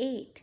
8,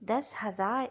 10,000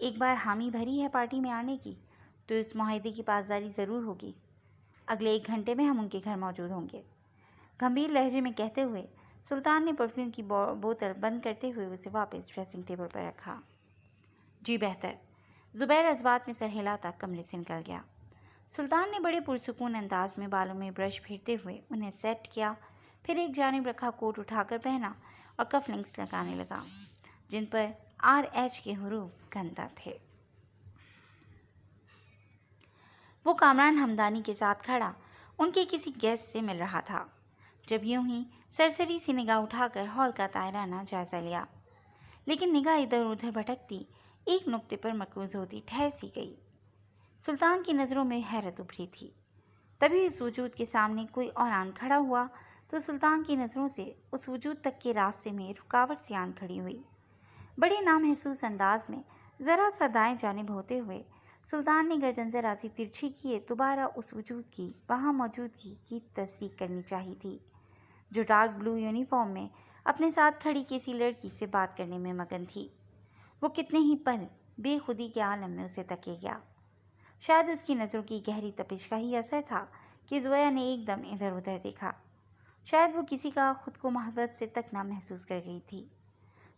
ایک بار حامی بھری ہے پارٹی میں آنے کی تو اس معاہدے کی پاسداری ضرور ہوگی۔ اگلے 1 گھنٹے میں ہم ان کے گھر موجود ہوں گے، گھمبیر لہجے میں کہتے ہوئے سلطان نے پرفیوم کی بوتل بند کرتے ہوئے اسے واپس ڈریسنگ ٹیبل پر رکھا۔ جی بہتر۔ زبیر اس بات میں سر ہلاتا کمرے سے نکل گیا۔ سلطان نے بڑے پرسکون انداز میں بالوں میں برش پھیرتے ہوئے انہیں سیٹ کیا، پھر ایک جانب رکھا کوٹ اٹھا کر پہنا اور کف لنکس لگانے لگا جن پر RH کے حروف گھنتا تھے۔ وہ کامران ہمدانی کے ساتھ کھڑا ان کے کسی گیسٹ سے مل رہا تھا جب یوں ہی سرسری سی نگاہ اٹھا کر ہال کا دائرانہ جائزہ لیا، لیکن نگاہ ادھر ادھر بھٹکتی ایک نقطے پر مرکوز ہوتی ٹھہر سی گئی۔ سلطان کی نظروں میں حیرت ابھری تھی۔ تبھی اس وجود کے سامنے کوئی اور آن کھڑا ہوا تو سلطان کی نظروں سے اس وجود تک کے راستے میں رکاوٹ سی آن کھڑی ہوئی۔ بڑے نامحسوس انداز میں ذرا سا دائیں جانب ہوتے ہوئے سلطان نے گردن ذرا سی ترچھی کیے دوبارہ اس وجود کی وہاں موجودگی کی تصدیق کرنی چاہی تھی جو ڈارک بلو یونیفارم میں اپنے ساتھ کھڑی کسی لڑکی سے بات کرنے میں مگن تھی۔ وہ کتنے ہی پل بے خودی کے عالم میں اسے تکے گیا۔ شاید اس کی نظروں کی گہری تپش کا ہی اثر تھا کہ زویا نے ایک دم ادھر ادھر دیکھا۔ شاید وہ کسی کا خود کو محبت سے تکنا محسوس کر گئی تھی۔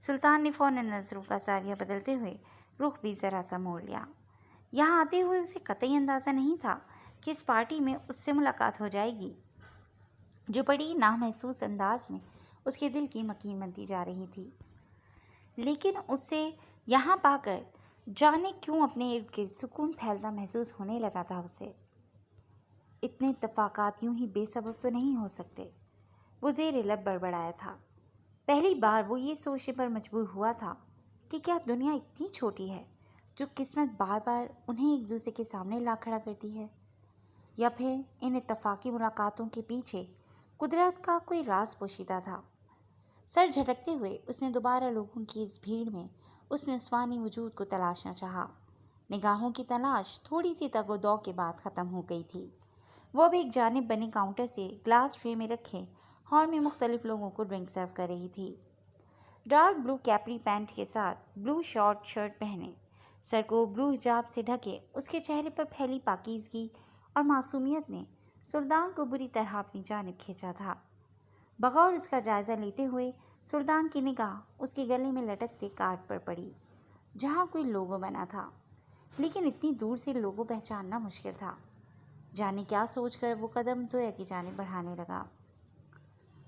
سلطان نے فوراً نظروں کا زاویہ بدلتے ہوئے رخ بھی ذرا سا موڑ لیا۔ یہاں آتے ہوئے اسے قطعی اندازہ نہیں تھا کہ اس پارٹی میں اس سے ملاقات ہو جائے گی جو بڑی نامحسوس انداز میں اس کے دل کی مکین بنتی جا رہی تھی، لیکن اسے یہاں پا کر جانے کیوں اپنے ارد گرد سکون پھیلتا محسوس ہونے لگا تھا۔ اسے اتنے اتفاقات یوں ہی بے سبب تو نہیں ہو سکتے، وہ زیر لب بڑبڑایا تھا۔ پہلی بار وہ یہ سوچنے پر مجبور ہوا تھا کہ کیا دنیا اتنی چھوٹی ہے جو قسمت بار بار انہیں ایک دوسرے کے سامنے لا کھڑا کرتی ہے، یا پھر ان اتفاقی ملاقاتوں کے پیچھے قدرت کا کوئی راز پوشیدہ تھا۔ سر جھٹکتے ہوئے اس نے دوبارہ لوگوں کی اس بھیڑ میں اس نسوانی وجود کو تلاشنا چاہا۔ نگاہوں کی تلاش تھوڑی سی تگ و دو کے بعد ختم ہو گئی تھی۔ وہ اب ایک جانب بنے کاؤنٹر سے گلاس ٹرے میں رکھے ہال میں مختلف لوگوں کو ڈرنک سرو کر رہی تھی۔ ڈارک بلو کیپری پینٹ کے ساتھ بلو شارٹ شرٹ پہنے، سر کو بلو حجاب سے ڈھکے اس کے چہرے پر پھیلی پاکیزگی اور معصومیت نے سلطان کو بری طرح اپنی جانب کھینچا تھا۔ بغور اس کا جائزہ لیتے ہوئے سلطان کی نگاہ اس کے گلے میں لٹکتے کارڈ پر پڑی جہاں کوئی لوگو بنا تھا، لیکن اتنی دور سے لوگو پہچاننا مشکل تھا۔ جانے کیا سوچ کر وہ قدم زویا کی جانب بڑھانے لگا۔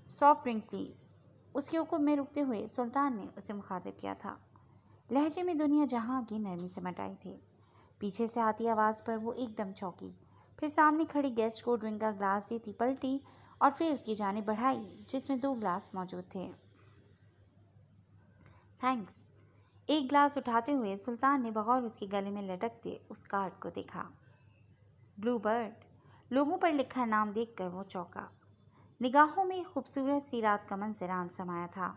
سافٹ ڈرنک پلیز، اس کے حکم میں رکتے ہوئے سلطان نے اسے مخاطب کیا تھا۔ لہجے میں دنیا جہاں کی نرمی سے مٹائی تھی۔ پیچھے سے آتی آواز پر وہ ایک دم چونکی، پھر سامنے کھڑی گیسٹ کو ڈرنک کا گلاس دیتی پلٹی اور پھر اس کی جانب بڑھائی جس میں 2 گلاس موجود تھے۔ تھینکس۔ ایک گلاس اٹھاتے ہوئے سلطان نے بغور اس کے گلے میں لٹکتے اس کارڈ کو دیکھا۔ بلو برڈ، لوگوں پر لکھا نام دیکھ کر وہ چونکا۔ نگاہوں میں ایک خوبصورت سی رات کا منظر آن سمایا تھا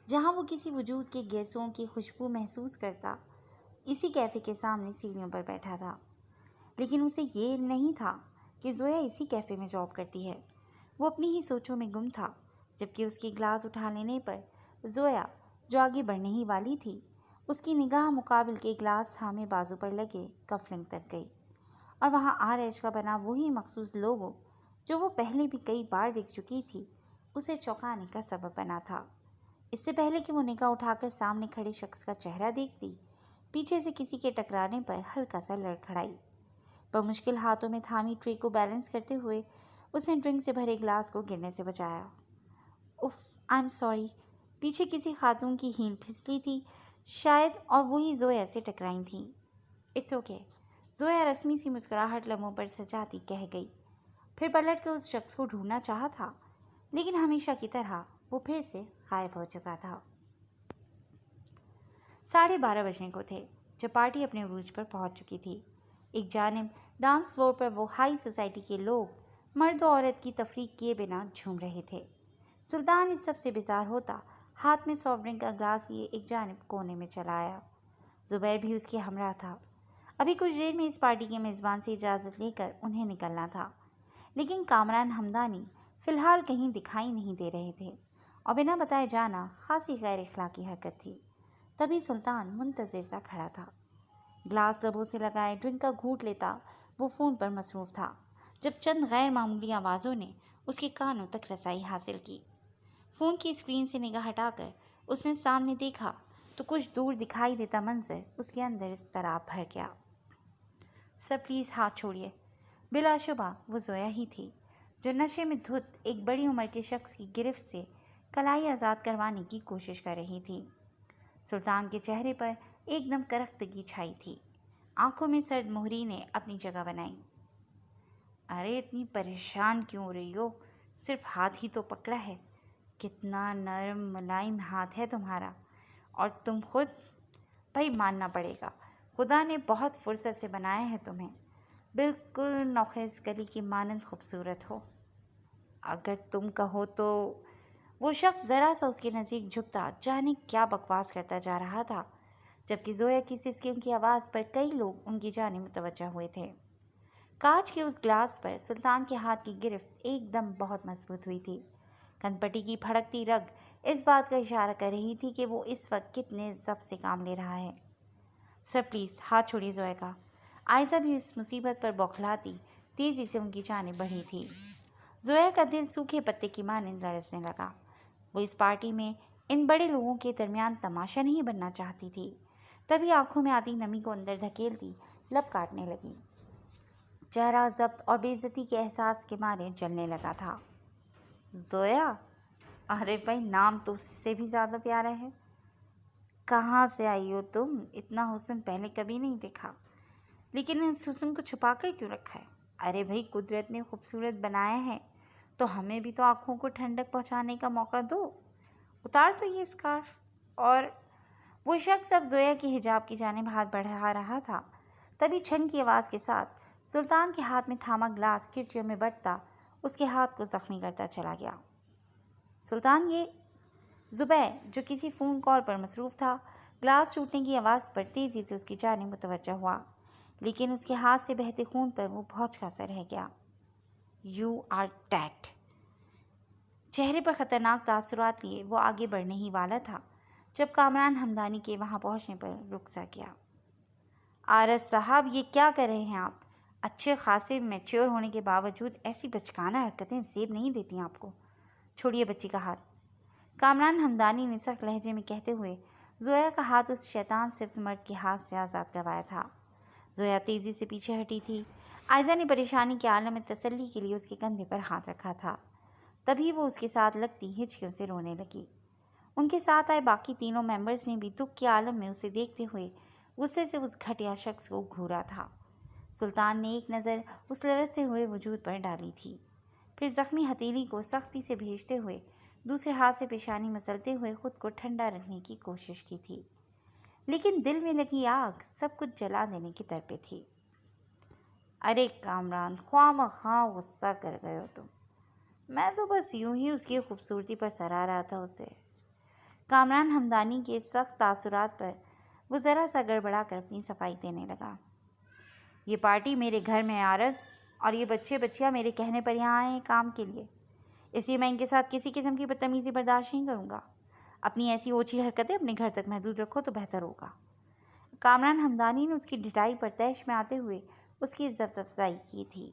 جہاں وہ کسی وجود کے گیسوں کی خوشبو محسوس کرتا اسی کیفے کے سامنے سیڑھیوں پر بیٹھا تھا، لیکن اسے یہ علم نہیں تھا کہ زویا اسی کیفے میں جاب کرتی ہے۔ وہ اپنی ہی سوچوں میں گم تھا جبکہ اس کی گلاس اٹھا لینے پر زویا جو آگے بڑھنے ہی والی تھی اس کی نگاہ مقابل کے گلاس تھامے بازو پر لگے کف لنک تک گئی اور وہاں RH کا بنا وہی مخصوص لوگو جو وہ پہلے بھی کئی بار دیکھ چکی تھی اسے چونکانے کا سبب بنا تھا۔ اس سے پہلے کہ وہ نگاہ اٹھا کر سامنے کھڑے شخص کا چہرہ دیکھتی، پیچھے سے کسی کے ٹکرانے پر ہلکا سا لڑکھڑائی۔ بمشکل ہاتھوں میں تھامی ٹرے کو بیلنس کرتے ہوئے اس نے ڈرنک سے بھرے گلاس کو گرنے سے بچایا۔ If, I am sorry. پیچھے کسی خاتون کی ہیل پھسلی تھی شاید اور وہی زویا سے ٹکرائی تھی۔ اٹس اوکے، زویا رسمی سی مسکراہٹ لبوں پر سجاتی کہہ گئی، پھر پلٹ کر اس شخص کو ڈھونڈنا چاہا تھا لیکن ہمیشہ کی طرح وہ پھر سے غائب ہو چکا تھا۔ 12:30 بجنے کو تھے جب پارٹی اپنے عروج پر پہنچ چکی تھی۔ ایک جانب ڈانس فلور پر وہ ہائی سوسائٹی کے لوگ مرد و عورت کی تفریق کیے بنا جھوم رہے تھے۔ سلطان اس سب سے بیزار ہوتا ہاتھ میں سافٹ ڈرنک کا گلاس لیے ایک جانب کونے میں چلا آیا۔ زبیر بھی اس کے ہمراہ تھا۔ ابھی کچھ دیر میں اس پارٹی کے میزبان سے اجازت لے کر انہیں نکلنا تھا، لیکن کامران ہمدانی فی الحال کہیں دکھائی نہیں دے رہے تھے اور بنا بتائے جانا خاصی غیر اخلاقی حرکت تھی۔ تبھی سلطان منتظر سا کھڑا تھا۔ گلاس لبوں سے لگائے ڈرنک کا گھونٹ لیتا وہ فون پر مصروف تھا جب چند غیر معمولی آوازوں نے اس کے کانوں تک رسائی حاصل کی۔ فون کی اسکرین سے نگاہ ہٹا کر اس نے سامنے دیکھا تو کچھ دور دکھائی دیتا منظر اس کے اندر اضطراب بھر گیا۔ سر پلیز ہاتھ چھوڑیے۔ بلا شبہ وہ زویا ہی تھی جو نشے میں دھت ایک بڑی عمر کے شخص کی گرفت سے کلائی آزاد کروانے کی کوشش کر رہی تھی۔ سلطان کے چہرے پر ایک دم کرختگی چھائی تھی، آنکھوں میں سرد مہری نے اپنی جگہ بنائی۔ ارے اتنی پریشان کیوں ہو رہی ہو؟ صرف ہاتھ ہی تو پکڑا ہے، کتنا نرم ملائم ہاتھ ہے تمہارا، اور تم خود بھائی ماننا پڑے گا خدا نے بہت فرصت سے بنایا ہے تمہیں، بالکل نوخیز کلی کی مانند خوبصورت ہو۔ اگر تم کہو تو۔ وہ شخص ذرا سا اس کے نزدیک جھکتا جانے کیا بکواس کرتا جا رہا تھا، جبکہ زویا کی سسکیوں کی آواز پر کئی لوگ ان کی جانب متوجہ ہوئے تھے۔ کانچ کے اس گلاس پر سلطان کے ہاتھ کی گرفت ایک دم بہت مضبوط ہوئی تھی۔ کنپٹی کی پھڑکتی رگ اس بات کا اشارہ کر رہی تھی کہ وہ اس وقت کتنے ضبط سے کام لے رہا ہے۔ سر پلیز ہاتھ چھوڑیے زویا کا۔ عائزہ بھی اس مصیبت پر بوکھلاتی تیزی سے ان کی جانب بڑھی تھی۔ زویا کا دل سوکھے پتے کی مانند لرزنے لگا۔ وہ اس پارٹی میں ان بڑے لوگوں کے درمیان تماشا نہیں بننا چاہتی تھی، تبھی آنکھوں میں آتی نمی کو اندر دھکیلتی لب کاٹنے لگی۔ چہرہ ضبط اور بے عزتی کے احساس کے مارے جلنے لگا تھا۔ زویا، ارے بھائی نام تو اس سے بھی زیادہ پیارا ہے۔ کہاں سے آئی ہو تم؟ اتنا حسن پہلے کبھی نہیں دیکھا، لیکن اس حسن کو چھپا کر کیوں رکھا ہے؟ ارے بھائی قدرت نے خوبصورت بنایا ہے تو ہمیں بھی تو آنکھوں کو ٹھنڈک پہنچانے کا موقع دو۔ اتار تو یہ اسکارف۔ اور وہ شخص اب زویا کے حجاب کی جانب ہاتھ بڑھا رہا تھا، تبھی چھن کی آواز کے ساتھ سلطان کے ہاتھ میں تھاما گلاس کرچیوں میں بڑھتا اس کے ہاتھ کو زخمی کرتا چلا گیا۔ سلطان، یہ زبیر جو کسی فون کال پر مصروف تھا، گلاس ٹوٹنے کی آواز پر تیزی سے اس کی جانب متوجہ ہوا، لیکن اس کے ہاتھ سے بہتے خون پر وہ بھونچکا سا رہ گیا۔ You are dead. چہرے پر خطرناک تاثرات لیے وہ آگے بڑھنے ہی والا تھا جب کامران حمدانی کے وہاں پہنچنے پر رک سا گیا۔ عارض صاحب، یہ کیا کر رہے ہیں آپ؟ اچھے خاصے میچور ہونے کے باوجود ایسی بچکانہ حرکتیں زیب نہیں دیتی آپ کو۔ چھوڑیے بچی کا ہاتھ، کامران حمدانی نے سخت لہجے میں کہتے ہوئے زویا کا ہاتھ اس شیطان صفت مرد کے ہاتھ سے آزاد کروایا تھا۔ زویا تیزی سے پیچھے ہٹی تھی۔ عائزہ نے پریشانی کے عالم میں تسلی کے لیے اس کے کندھے پر ہاتھ رکھا تھا، تبھی وہ اس کے ساتھ لگتی ہچکیوں سے رونے لگی۔ ان کے ساتھ آئے باقی تینوں ممبرز نے بھی دکھ کے عالم میں اسے دیکھتے ہوئے غصے سے اس گھٹیا شخص کو گھورا تھا۔ سلطان نے ایک نظر اس لرزتے ہوئے وجود پر ڈالی تھی، پھر زخمی ہتھیلی کو سختی سے بھیجتے ہوئے دوسرے ہاتھ سے پیشانی مسلتے ہوئے خود کو ٹھنڈا رکھنے کی کوشش کی تھی، لیکن دل میں لگی آگ سب کچھ جلا دینے کی طرف تھی۔ ارے کامران، خواہ مخواہ غصہ کر گئے ہو تم، میں تو بس یوں ہی اس کی خوبصورتی پر سرا رہا تھا اسے۔ کامران حمدانی کے سخت تاثرات پر وہ ذرا سا گڑبڑا کر اپنی صفائی دینے لگا۔ یہ پارٹی میرے گھر میں ہے عارض، اور یہ بچے بچیاں میرے کہنے پر یہاں آئے ہیں کام کے لیے، اس لیے میں ان کے ساتھ کسی قسم کی بدتمیزی برداشت نہیں کروں گا۔ اپنی ایسی اوچھی حرکتیں اپنے گھر تک محدود رکھو تو بہتر ہوگا۔ کامران حمدانی نے اس کی ڈٹائی پر طیش میں آتے ہوئے اس کی عزت افزائی کی تھی۔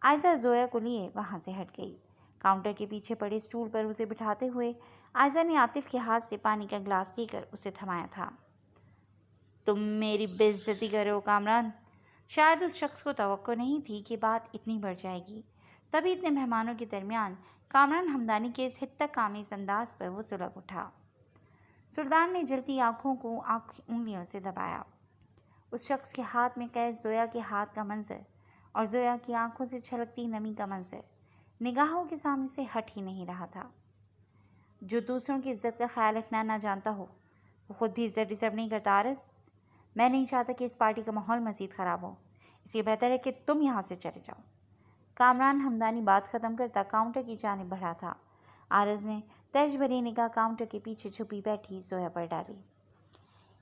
عائزہ زویا کو لیے وہاں سے ہٹ گئی۔ کاؤنٹر کے پیچھے پڑے اسٹول پر اسے بٹھاتے ہوئے عائزہ نے عاطف کے ہاتھ سے پانی کا گلاس لے کر اسے تھمایا تھا۔ تم میری بے عزتی کر رہے ہو کامران۔ شاید اس شخص کو توقع نہیں تھی کہ بات اتنی بڑھ جائے گی، تبھی اتنے مہمانوں کے درمیان کامران حمدانی کے اس حدت آمیز انداز پر وہ سلگ اٹھا۔ سلطان نے جلتی آنکھوں کو انگلیوں سے دبایا۔ اس شخص کے ہاتھ میں قید زویا کے ہاتھ کا منظر اور زویا کی آنکھوں سے چھلکتی نمی کا منظر نگاہوں کے سامنے سے ہٹ ہی نہیں رہا تھا۔ جو دوسروں کی عزت کا خیال رکھنا نہ جانتا ہو، وہ خود بھی عزت ڈیزرو نہیں کرتا عارض۔ میں نہیں چاہتا کہ اس پارٹی کا ماحول مزید خراب ہو، اس لیے بہتر ہے کہ تم یہاں سے چلے جاؤ۔ کامران حمدانی بات ختم کرتا کاؤنٹر کی جانب بڑھا تھا۔ عارض نے تیش بھری نگاہ کاؤنٹر کے پیچھے چھپی بیٹھی زویا پر ڈالی۔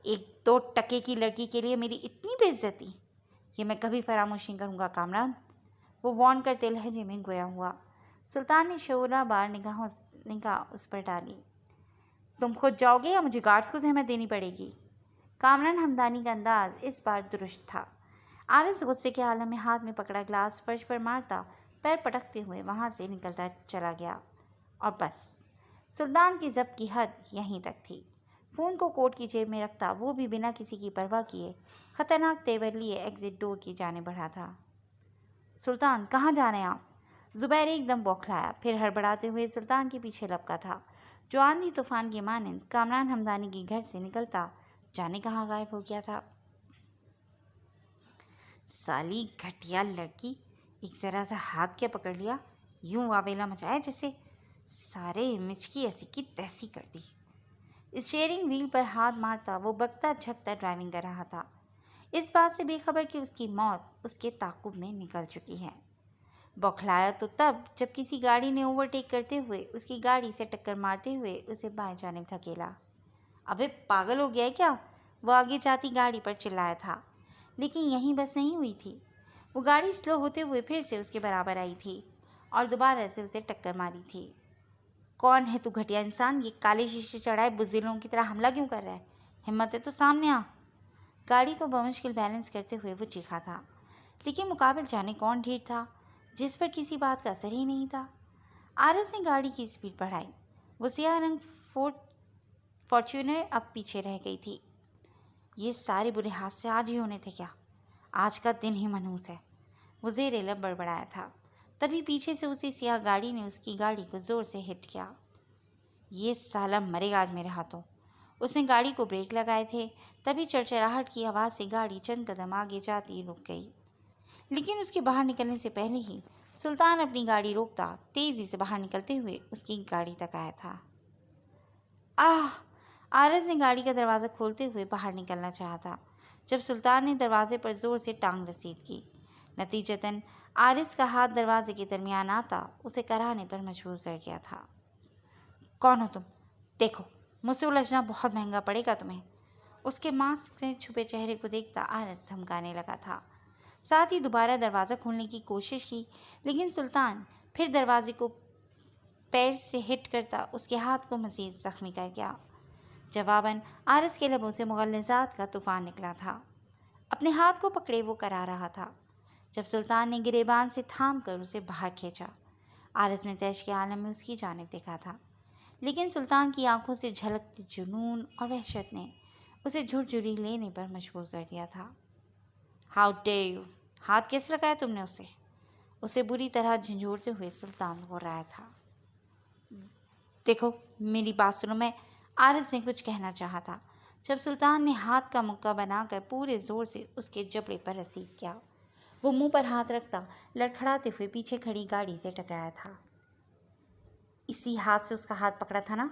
ایک 2 ٹکے کی لڑکی کے لیے میری اتنی بے عزتی، یہ میں کبھی فراموش نہیں کروں گا کامران، وہ وارن کرتے لہجے میں گویا ہوا۔ سلطان نے شعلہ بار نگاہ اس پر ڈالی۔ تم خود جاؤ گے یا مجھے گارڈز کو زحمت دینی پڑے گی؟ کامران ہمدانی کا انداز اس بار درست تھا۔ آرس غصے کے عالم میں ہاتھ میں پکڑا گلاس فرش پر مارتا، پیر پٹکتے ہوئے وہاں سے نکلتا چلا گیا۔ اور بس سلطان کی ضبط کی حد یہیں تک تھی۔ فون کو کوٹ کی جیب میں رکھتا، وہ بھی بنا کسی کی پرواہ کیے خطرناک تیور لیے ایگزٹ ڈور کی جانب بڑھا تھا۔ سلطان کہاں جا رہے ہیں آپ؟ زبیر ایک دم بوکھلایا، پھر ہڑبڑاتے ہوئے سلطان کے پیچھے لپکا تھا، جو آندھی طوفان کے مانند کامران ہمدانی کے گھر سے نکلتا جانے کہاں غائب ہو گیا تھا۔ سالی گھٹیا لڑکی، ایک ذرا سا ہاتھ کیا پکڑ لیا، یوں واویلا مچایا جیسے سارے مچکی ایسی کی تیسی کر دی۔ اسٹیئرنگ وہیل پر ہاتھ مارتا وہ بگتا جھکتا ڈرائیونگ کر رہا تھا، اس بات سے بے خبر کہ اس کی موت اس کے تعاقب میں نکل چکی ہے۔ بوکھلایا تو تب جب کسی گاڑی نے اوورٹیک کرتے ہوئے اس کی گاڑی سے ٹکر مارتے ہوئے اسے بائیں جانب دھکیلا۔ ابے پاگل ہو گیا ہے کیا؟ وہ آگے جاتی گاڑی پر چلایا تھا، لیکن یہیں بس نہیں ہوئی تھی۔ وہ گاڑی سلو ہوتے ہوئے پھر سے اس کے برابر آئی تھی اور دوبارہ سے اسے ٹکر ماری تھی۔ کون ہے تو گھٹیا انسان؟ یہ کالے شیشے چڑھائے بزدلوں کی طرح حملہ کیوں کر رہا ہے؟ ہمت ہے تو سامنے آ۔ گاڑی کو بمشکل بیلنس کرتے ہوئے وہ چیخا تھا، لیکن مقابل جانے کون ڈھیر تھا جس پر کسی بات کا اثر ہی نہیں تھا۔ آرس نے گاڑی کی اسپیڈ بڑھائی۔ وہ سیاہ رنگ فارچونر اب پیچھے رہ گئی تھی۔ یہ سارے برے حادثے آج ہی ہونے تھے کیا؟ آج کا دن ہی منحوس ہے، وہ زیر لب بڑبڑایا تھا۔ تبھی پیچھے سے اسی سیاہ گاڑی نے اس کی گاڑی کو زور سے ہٹ کیا۔ یہ سالہ مرے گا آج میرے ہاتھوں۔ اس نے گاڑی کو بریک لگائے تھے، تبھی چرچراہٹ کی آواز سے گاڑی چند قدم آگے جاتی رک گئی، لیکن اس کے باہر نکلنے سے پہلے ہی سلطان اپنی گاڑی روکتا تیزی سے باہر نکلتے ہوئے اس کی گاڑی تک آیا تھا۔ آرس نے گاڑی کا دروازہ کھولتے ہوئے باہر نکلنا چاہا تھا جب سلطان نے دروازے پر زور سے ٹانگ رسید کی۔ نتیجتاً آرس کا ہاتھ دروازے کے درمیان آتا اسے کرانے پر مجبور کر گیا تھا۔ کون ہو تم؟ دیکھو مجھ سے الجھنا بہت مہنگا پڑے گا تمہیں۔ اس کے ماسک سے چھپے چہرے کو دیکھتا آرس دھمکانے لگا تھا، ساتھ ہی دوبارہ دروازہ کھولنے کی کوشش کی، لیکن سلطان پھر دروازے کو پیر سے ہٹ کرتا اس کے ہاتھ کو مزید زخمی کر گیا۔ جواباً آرس کے لبوں سے مغلظات کا طوفان نکلا تھا۔ اپنے ہاتھ کو پکڑے وہ کرا رہا تھا جب سلطان نے گریبان سے تھام کر اسے باہر کھینچا۔ آرس نے تیش کے عالم میں اس کی جانب دیکھا تھا، لیکن سلطان کی آنکھوں سے جھلکتے جنون اور وحشت نے اسے جھرجھری لینے پر مجبور کر دیا تھا۔ How dare you! ہاتھ کیسے لگایا تم نے اسے بری طرح جھنجھوڑتے ہوئے سلطان ہو رہا تھا۔ دیکھو میری بات سنو، میں آرس نے کچھ کہنا چاہا تھا جب سلطان نے ہاتھ کا مکہ بنا کر پورے زور سے اس کے جبڑے پر رسید کیا۔ وہ منہ پر ہاتھ رکھتا لڑکھڑاتے ہوئے پیچھے کھڑی گاڑی سے ٹکرایا تھا۔ اسی ہاتھ سے اس کا ہاتھ پکڑا تھا نا؟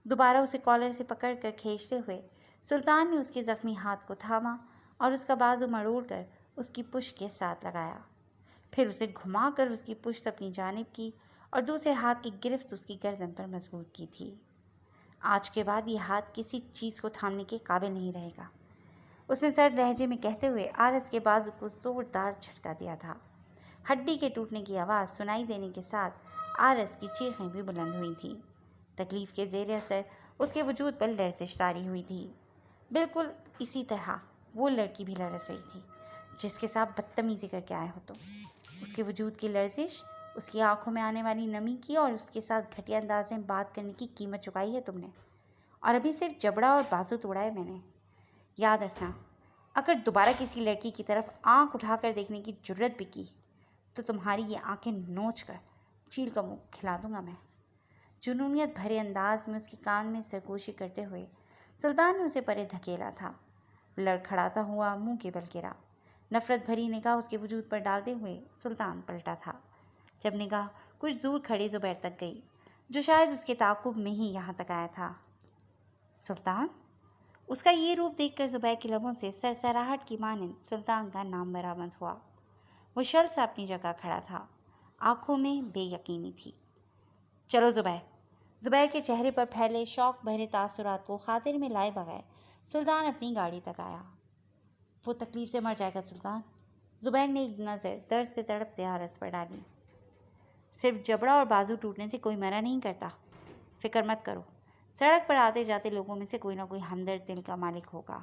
دوبارہ اسے کالر سے پکڑ کر کھینچتے ہوئے سلطان نے اس کے زخمی ہاتھ کو تھاما اور اس کا بازو مروڑ کر اس کی پشت کے ساتھ لگایا، پھر اسے گھما کر اس کی پشت اپنی جانب کی اور دوسرے ہاتھ کی گرفت اس کی گردن پر مضبوط کی تھی۔ آج کے بعد یہ ہاتھ کسی چیز کو تھامنے کے قابل نہیں رہے گا، اس نے سرد لہجے میں کہتے ہوئے آرس کے بازو کو زوردار جھٹکا دیا تھا۔ ہڈی کے ٹوٹنے کی آواز سنائی دینے کے ساتھ آرس کی چیخیں بھی بلند ہوئی تھیں۔ تکلیف کے زیر اثر اس کے وجود پر لرزش طاری ہوئی تھی، بالکل اسی طرح وہ لڑکی بھی لرز رہی تھی جس کے ساتھ بدتمیزی کر کے آئے ہو تم۔ اس کے وجود کی لرزش، اس کی آنکھوں میں آنے والی نمی کی اور اس کے ساتھ گھٹیا انداز میں بات کرنے کی قیمت چکائی ہے تم نے، اور ابھی صرف جبڑا اور بازو توڑا ہے میں نے۔ یاد رکھنا، اگر دوبارہ کسی لڑکی کی طرف آنکھ اٹھا کر دیکھنے کی جرت بھی کی تو تمہاری یہ آنکھیں نوچ کر چیل کا منہ کھلا دوں گا میں۔ جنونیت بھرے انداز میں اس کے کان میں سرگوشی کرتے ہوئے سلطان نے اسے پرے دھکیلا تھا۔ لڑکھڑاتا ہوا منہ کے بل گرا۔ نفرت بھری نگاہ اس کے وجود پر ڈالتے ہوئے سلطان پلٹا تھا، جب نگاہ کچھ دور کھڑے زبیر تک گئی، جو شاید اس کے تعاقب میں ہی یہاں تک آیا تھا۔ سلطان؟ اس کا یہ روپ دیکھ کر زبیر کے لبوں سے سرسراہٹ کی مانند سلطان کا نام برآمد ہوا۔ وہ شل سا اپنی جگہ کھڑا تھا، آنکھوں میں بے یقینی تھی۔ چلو زبیر کے چہرے پر پھیلے شوق بھرے تاثرات کو خاطر میں لائے بغیر سلطان اپنی گاڑی تک آیا۔ وہ تکلیف سے مر جائے گا سلطان، زبیر نے ایک نظر درد سے تڑپتے آرس پر ڈالی۔ صرف جبڑا اور بازو ٹوٹنے سے کوئی مرا نہیں کرتا، فکر مت کرو، سڑک پر آتے جاتے لوگوں میں سے کوئی نہ کوئی ہمدرد دل کا مالک ہوگا